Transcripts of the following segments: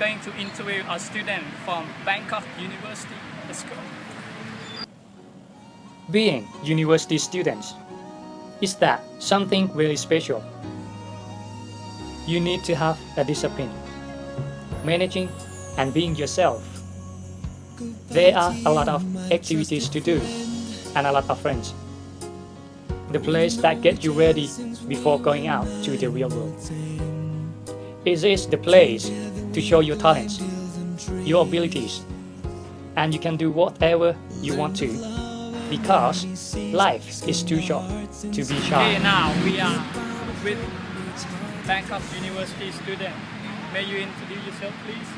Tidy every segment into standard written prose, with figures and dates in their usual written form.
going to interview a student from Bangkok University. Let's go. Being university students, is that something really special? You need to have a discipline, managing and being yourself. There are a lot of activities to do and a lot of friends. The place that gets you ready before going out to the real world. It is the place to show your talents, your abilities, and you can do whatever you want to, because life is too short to be shy. Okay, now we are with Bangkok University student. May you introduce yourself, please?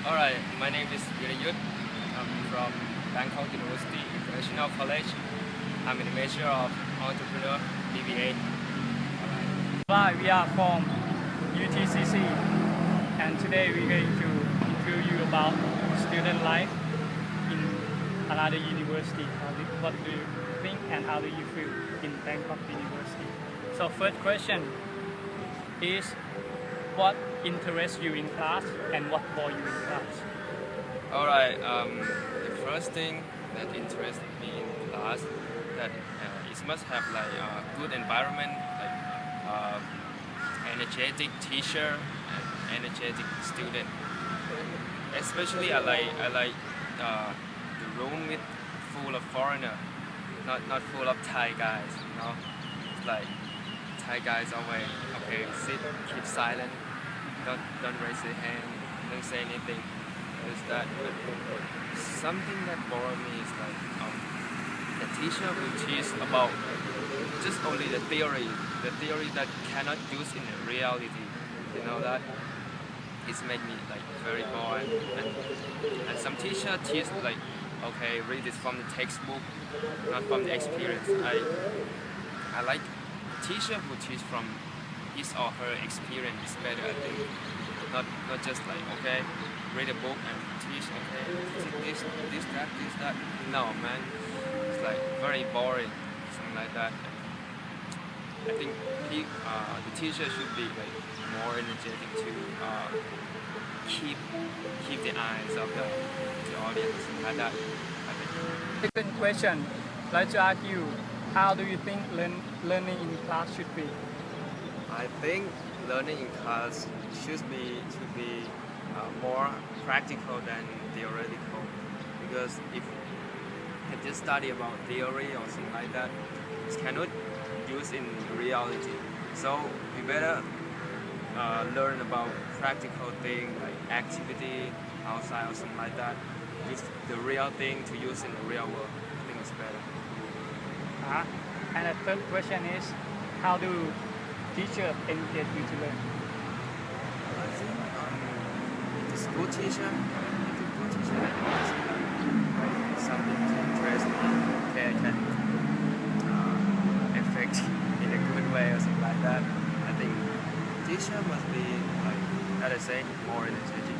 Alright, my name is Yut. I'm from Bangkok University International College. I'm in the major of Entrepreneur BBA. Hi, we are from UTCC, and today we're going to interview you about student life in another university. What do you think and how do you feel in Bangkok University? So first question is, what interests you in class and what bore you in class? Alright, the first thing that interests me in class that it must have like a good environment, like energetic teacher and energetic student. Especially I like the room with full of foreigner, not full of Thai guys. You know, it's like Thai guys always okay, sit, keep silent, don't raise your hand, don't say anything. Is that something that bored me is like the teacher will teach about just only the theory that cannot use in reality. You know that it's made me like very bored, and some teacher teach like okay, read it from the textbook, not from the experience. I like teacher who teach from his or her experience is better. I think not just like okay, read a book and teach okay this that. No man, it's like very boring, something like that. I think the teacher should be like more energetic to keep the eyes of the audience like that. I think. Second question, I'd like to ask you, how do you think learning in class should be? I think learning in class should be more practical than theoretical, because if you just study about theory or something like that, it cannot use in reality. So we better learn about practical thing like activity outside or something like that. Use the real thing to use in the real world. I think it's better. And the third question is, how do teachers engage you to learn? I think if it's good teacher, I think it's something to interest me. Okay, I can affect in a good way or something like that. I think teacher must be like, as I say, more energetic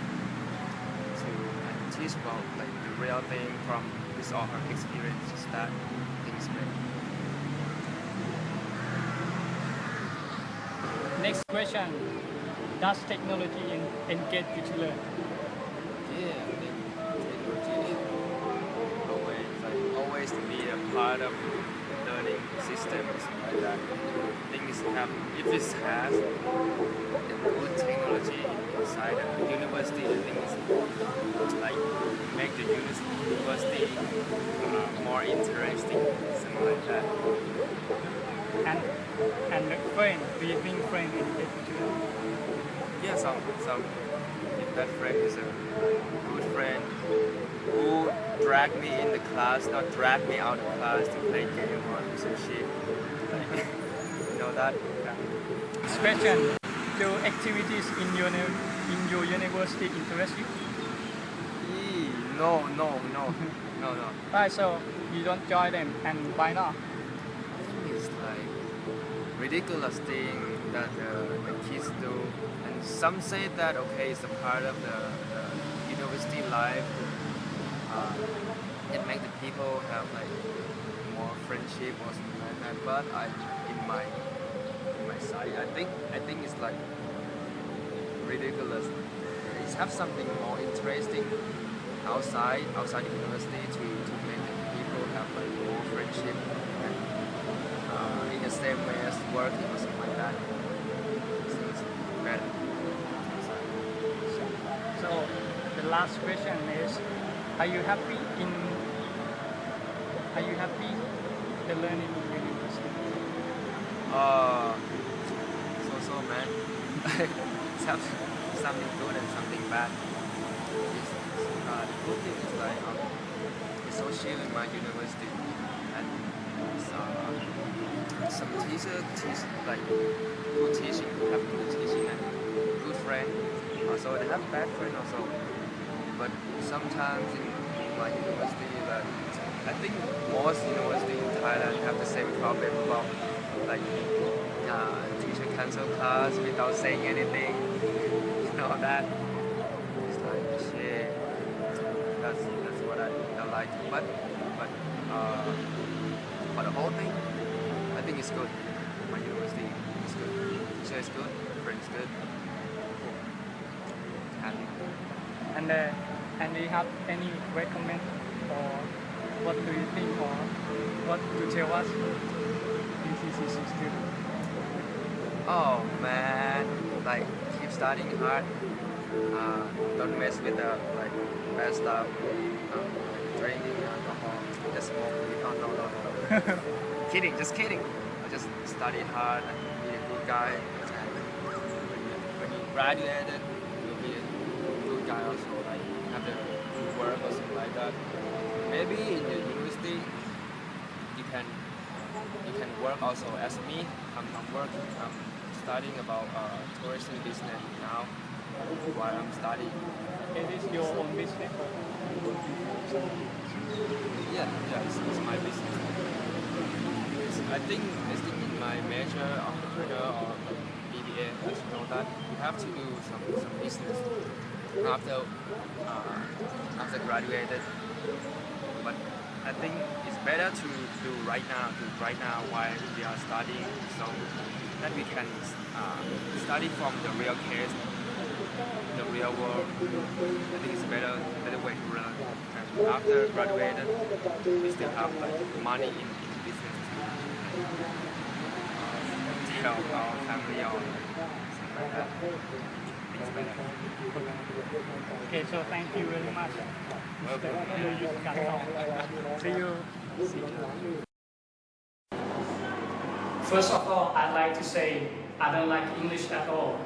to teach about like the real thing from his or her experiences. That I think is better. Next question, does technology engage you to learn? Yeah, I think technology is always to be a part of the learning system or something like that. I think if it has a good technology inside the university, I think it's like make the university more interesting, something like that. And friend, do you think friend engage you to learn? Yeah, some if that friend is a good friend who drag me in the class, not drag me out of class to play game or some shit. Like, you know that? Next question, do activities in your university interest you? No. Right, so you don't join them, and why not? I think it's like ridiculous thing that the kids do, and some say that okay, it's a part of the university life. It makes the people have like more friendship or something like that. But in my side, I think it's like ridiculous. just have something more interesting outside the university to make people have like more friendship and in the same way as working or something like that. So it's better. So the last question is, are you happy the learning in university? So man. It's have something good and something bad. The good thing is like it's so chill in my university, and some teacher teach like good teaching, have good teaching and good friend. Also they have bad friend also. But sometimes in my university, like I think most university in Thailand have the same problem about like teacher cancel class without saying anything. You know that. It's like shit. That's what I don't like. But for the whole thing, I think it's good. My university is good. Teacher is good. Friends good. Happy. And do you have any recommend or what do you think or what to tell us UTCC student? Oh man, like keep studying hard. Don't mess with the like bad stuff. Drinking alcohol, just smoke weed. Oh no. Kidding, just kidding. Just study hard and be a good guy. And when you graduated, you'll be a good guy also. Like have the good work or something like that. Maybe in the university you can work also as me. I'm working. I'm studying about tourism business now while I'm studying. Is this your own business or working for someone? Yeah, it's my business. I think in my major, entrepreneur or BBA, as you know that you have to do some business after graduated. But I think it's better to do right now while we are studying, so that we can study from the real case, the real world. I think it's better way to learn. And after graduated, we still have like money in business to help our family or something like that. It's better. Okay, so thank you very much. See you. First of all, I'd like to say I don't like English at all.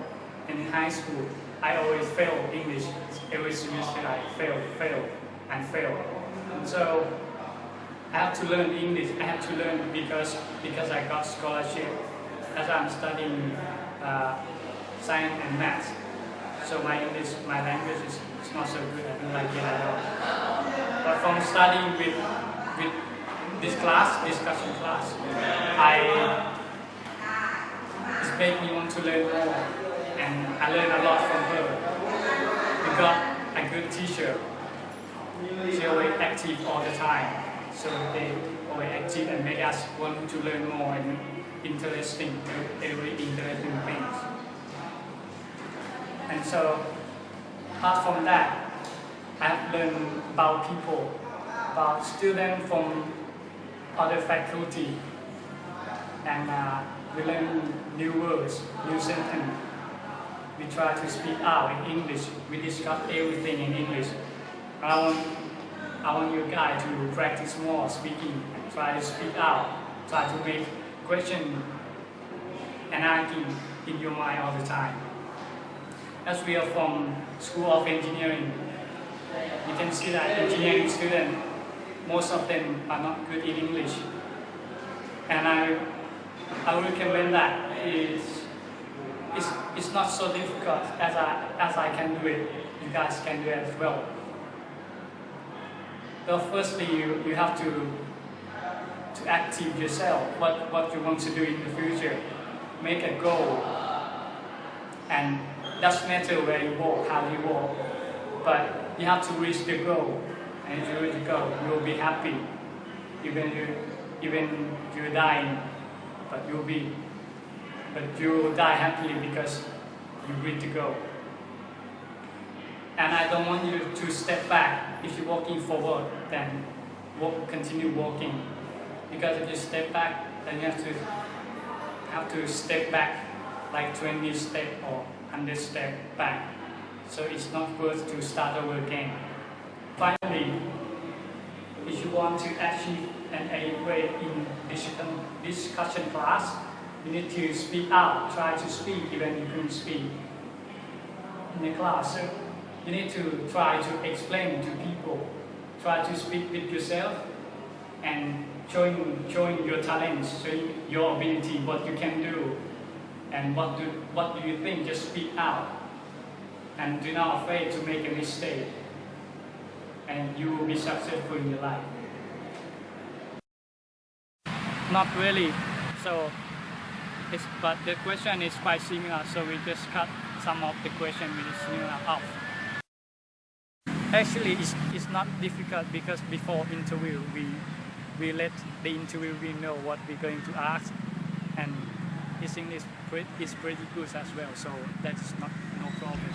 And in high school, I always fail English. Every semester I fail. And so I have to learn English. I have to learn because I got scholarship as I'm studying science and maths. So my language is not so good. I don't like it at all. But from studying with this discussion class, it made me want to learn more, and I learned a lot from her. We got a good teacher. She always active all the time, so they always active and make us want to learn more and interesting things. And so, apart from that, I've learned about people, about students from other faculty, and we learn new words, new sentences. We try to speak out in English. We discuss everything in English. I want you guys to practice more speaking, try to speak out, try to make question and argue in your mind all the time. As we are from School of Engineering, you can see that engineering students, most of them are not good in English. And I recommend that it's not so difficult as I can do it. You guys can do it as well. So firstly, you have to active yourself, what you want to do in the future. Make a goal. And doesn't matter where you walk, how you walk, but you have to reach the goal. And if you reach the goal, you will be happy. Even you're dying, but you will die happily because you reach the goal. And I don't want you to step back. If you're walking forward, then continue walking. Because if you step back, then you have to step back like 20 steps or 100 steps back. So it's not worth to start over again. Finally, if you want to achieve an A grade in discussion class, you need to speak out, try to speak even if you couldn't speak in the class. So you need to try to explain to people, try to speak with yourself and showing your talents, showing your ability, what you can do, and what do you think. Just speak out and do not afraid to make a mistake, and you will be successful in your life. Not really. So but the question is quite similar, so we just cut some of the question which is similar off. Actually, it's not difficult because before interview we let the interviewee know what we're going to ask, and his English is pretty good as well, so that's no problem.